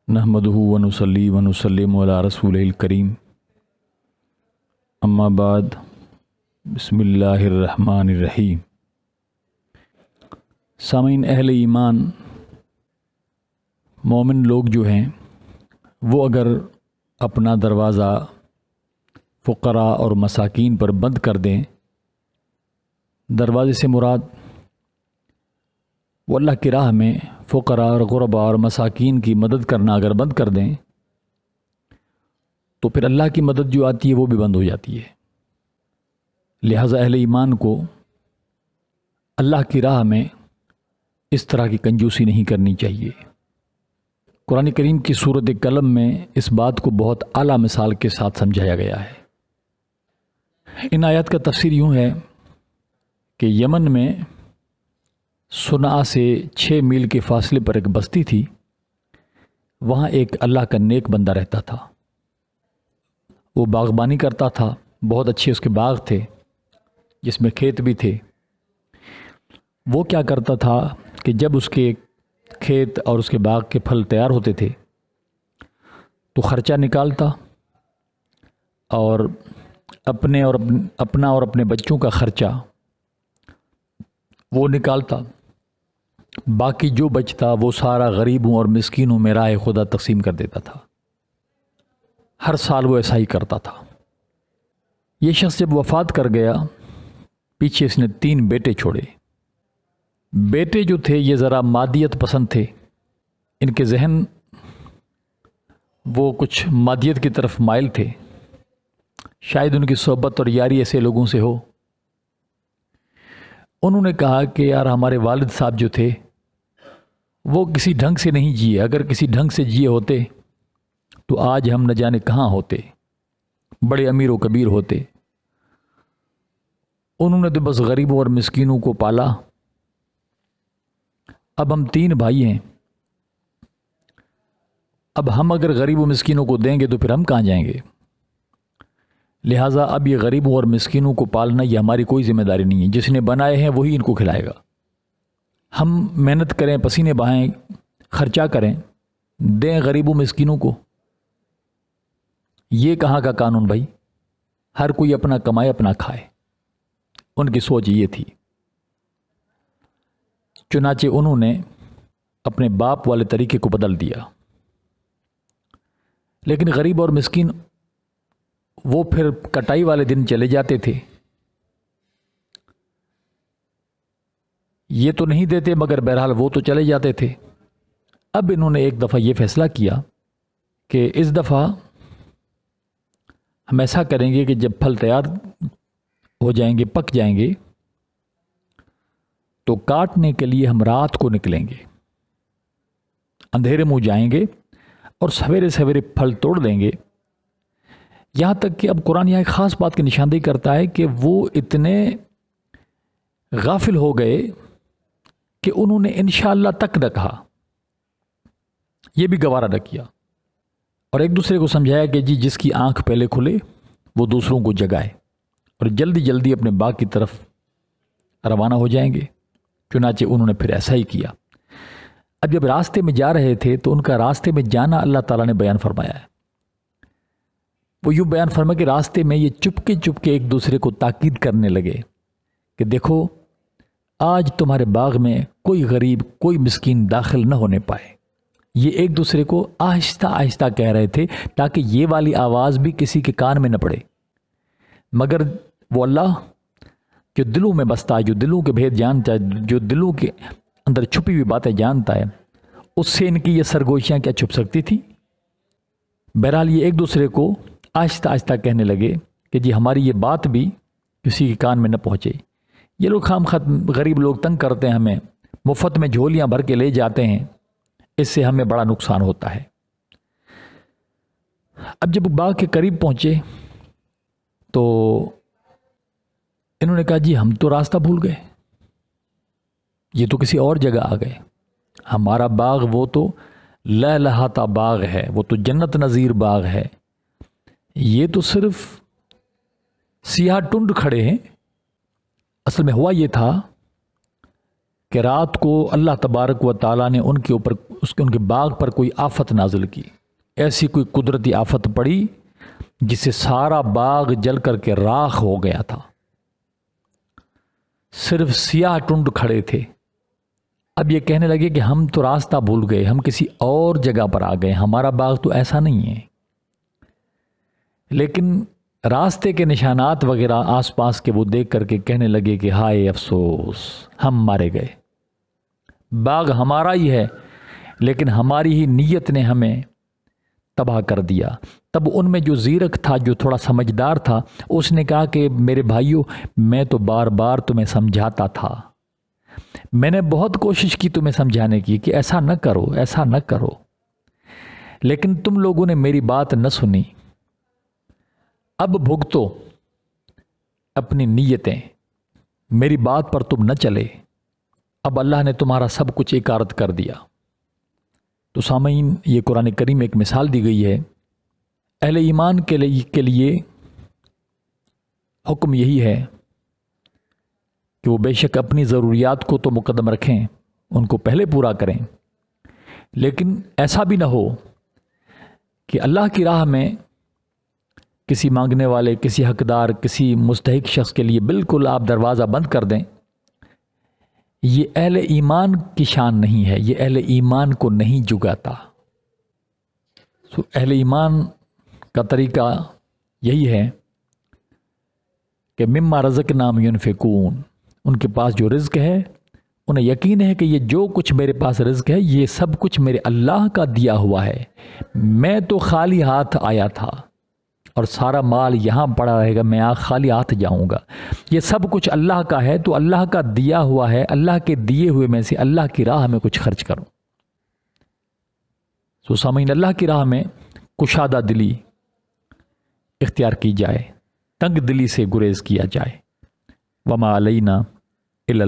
नहमदुहु व नुसल्ली व नुसल्लिमु अला रसूलिल करीम। अम्मा बाद, बिस्मिल्लाहिर्रहमानिर्रहीम। सामीन, अहले ईमान मोमिन लोग जो हैं वो अगर अपना दरवाज़ा फ़ुक़रा और मसाकीन पर बंद कर दें, दरवाज़े से मुराद वो अल्लाह की राह में फ़ुक़रा और ग़ुरबा और मसाकीन की मदद करना अगर बंद कर दें तो फिर अल्लाह की मदद जो आती है वो भी बंद हो जाती है। लिहाजा अहले ईमान को अल्लाह की राह में इस तरह की कंजूसी नहीं करनी चाहिए। कुरान करीम की सूरत कलम में इस बात को बहुत आला मिसाल के साथ समझाया गया है। इन आयत का तफसीर यूँ है कि यमन में सुना से 6 मील के फासले पर एक बस्ती थी। वहाँ एक अल्लाह का नेक बंदा रहता था। वो बागबानी करता था, बहुत अच्छे उसके बाग थे जिसमें खेत भी थे। वो क्या करता था कि जब उसके खेत और उसके बाग के फल तैयार होते थे तो ख़र्चा निकालता और अपना और अपने बच्चों का ख़र्चा वो निकालता। बाकी जो बचता वो सारा गरीबों और मिस्कीनों में राह खुदा तकसीम कर देता था। हर साल वो ऐसा ही करता था। ये शख्स जब वफ़ात कर गया, पीछे इसने 3 बेटे छोड़े। बेटे जो थे ये ज़रा मादियत पसंद थे। इनके जहन वो कुछ मादियत की तरफ माइल थे। शायद उनकी सोहबत और यारी ऐसे लोगों से हो। उन्होंने कहा कि यार, हमारे वालिद साहब जो थे वो किसी ढंग से नहीं जिए। अगर किसी ढंग से जिए होते तो आज हम न जाने कहाँ होते, बड़े अमीर व कबीर होते। उन्होंने तो बस गरीबों और मिस्कीनों को पाला। अब हम 3 भाई हैं। अब हम अगर गरीबों मिस्कीनों को देंगे तो फिर हम कहाँ जाएंगे। लिहाजा अब ये गरीबों और मिस्कीनों को पालना ये हमारी कोई जिम्मेदारी नहीं है। जिसने बनाए हैं वही इनको खिलाएगा। हम मेहनत करें, पसीने बहाएं, खर्चा करें, दें गरीबों मिस्कीनों को। ये कहाँ का कानून भाई। हर कोई अपना कमाए अपना खाए। उनकी सोच ये थी। चुनाचे उन्होंने अपने बाप वाले तरीके को बदल दिया। लेकिन गरीब और मिस्कीन वो फिर कटाई वाले दिन चले जाते थे। ये तो नहीं देते मगर बहरहाल वो तो चले जाते थे। अब इन्होंने एक दफ़ा ये फैसला किया कि इस दफ़ा हम ऐसा करेंगे कि जब फल तैयार हो जाएंगे, पक जाएंगे, तो काटने के लिए हम रात को निकलेंगे। अंधेरे मुँह जाएंगे और सवेरे सवेरे फल तोड़ देंगे। यहाँ तक कि अब कुरान यहाँ एक ख़ास बात की निशानदेही करता है कि वो इतने गाफिल हो गए कि उन्होंने इंशाअल्लाह तक न कहा, ये भी गवारा न किया। और एक दूसरे को समझाया कि जी जिसकी आंख पहले खुले वो दूसरों को जगाए और जल्दी जल्दी अपने बाग की तरफ रवाना हो जाएंगे। चुनाचे उन्होंने फिर ऐसा ही किया। अब जब रास्ते में जा रहे थे तो उनका रास्ते में जाना अल्लाह ताला ने बयान फरमाया है। वो यूँ बयान फरमा कि रास्ते में ये चुपके चुपके एक दूसरे को ताकीद करने लगे कि देखो, आज तुम्हारे बाग में कोई गरीब, कोई मिस्कीन दाखिल न होने पाए। ये एक दूसरे को आहिस्ता आहिस्ता कह रहे थे ताकि ये वाली आवाज़ भी किसी के कान में न पड़े। मगर वो अल्लाह जो दिलों में बसता है, जो दिलों के भेद जानता है, जो दिलों के अंदर छुपी हुई बातें जानता है, उससे इनकी ये सरगोशियाँ क्या छुप सकती थी। बहरहाल ये एक दूसरे को आहिस्ता आहिस्ता कहने लगे कि जी हमारी ये बात भी किसी के कान में न पहुँचे। ये लोग खामखत गरीब लोग तंग करते हैं, हमें मुफ्त में झोलियाँ भर के ले जाते हैं, इससे हमें बड़ा नुकसान होता है। अब जब बाग के करीब पहुँचे तो इन्होंने कहा जी हम तो रास्ता भूल गए, ये तो किसी और जगह आ गए। हमारा बाग वो तो लहलहाता बाग है, वो तो जन्नत नज़ीर बाग है। ये तो सिर्फ सियाह टुंड खड़े हैं। असल में हुआ ये था کہ رات کو اللہ تبارک و تعالیٰ نے ان کے اوپر ان کے باغ پر کوئی آفت نازل کی، ایسی کوئی قدرتی آفت پڑی جس سے سارا باغ جل کر کے راکھ ہو گیا تھا، صرف سیاہ ٹنڈ کھڑے تھے۔ اب یہ کہنے لگے کہ ہم تو راستہ بھول گئے، ہم کسی اور جگہ پر آ گئے، ہمارا باغ تو ایسا نہیں ہے۔ لیکن راستے کے نشانات وغیرہ آس پاس کے وہ دیکھ کر کے کہنے لگے کہ ہائے افسوس، ہم مارے گئے، باغ ہمارا ہی ہے لیکن ہماری ہی نیت نے ہمیں تباہ کر دیا۔ تب ان میں جو زیرک تھا، جو تھوڑا سمجھدار تھا، اس نے کہا کہ میرے بھائیوں، میں تو بار بار تمہیں سمجھاتا تھا، میں نے بہت کوشش کی تمہیں سمجھانے کی کہ ایسا نہ کرو، ایسا نہ کرو، لیکن تم لوگوں نے میری بات نہ سنی۔ اب بھگتو اپنی نیتیں، میری بات پر تم نہ چلے، اب اللہ نے تمہارا سب کچھ اکارت کر دیا۔ تو سامعین، یہ قرآن کریم ایک مثال دی گئی ہے اہل ایمان کے لیے حکم یہی ہے کہ وہ بے شک اپنی ضروریات کو تو مقدم رکھیں، ان کو پہلے پورا کریں، لیکن ایسا بھی نہ ہو کہ اللہ کی راہ میں کسی مانگنے والے، کسی حقدار، کسی مستحق شخص کے لیے بالکل آپ دروازہ بند کر دیں۔ یہ اہل ایمان کی شان نہیں ہے، یہ اہل ایمان کو نہیں جگاتا۔ اہل ایمان کا طریقہ یہی ہے کہ مما رزقناہم ینفقون، ان کے پاس جو رزق ہے انہیں یقین ہے کہ یہ جو کچھ میرے پاس رزق ہے یہ سب کچھ میرے اللہ کا دیا ہوا ہے، میں تو خالی ہاتھ آیا تھا اور سارا مال یہاں پڑا رہے گا، میں خالی ہاتھ جاؤں گا۔ یہ سب کچھ اللہ کا ہے تو اللہ کا دیا ہوا ہے، اللہ کے دیے ہوئے میں سے اللہ کی راہ میں کچھ خرچ کروں۔ سامعین، اللہ کی راہ میں کشادہ دلی اختیار کی جائے، تنگ دلی سے گریز کیا جائے۔ وما علینا الا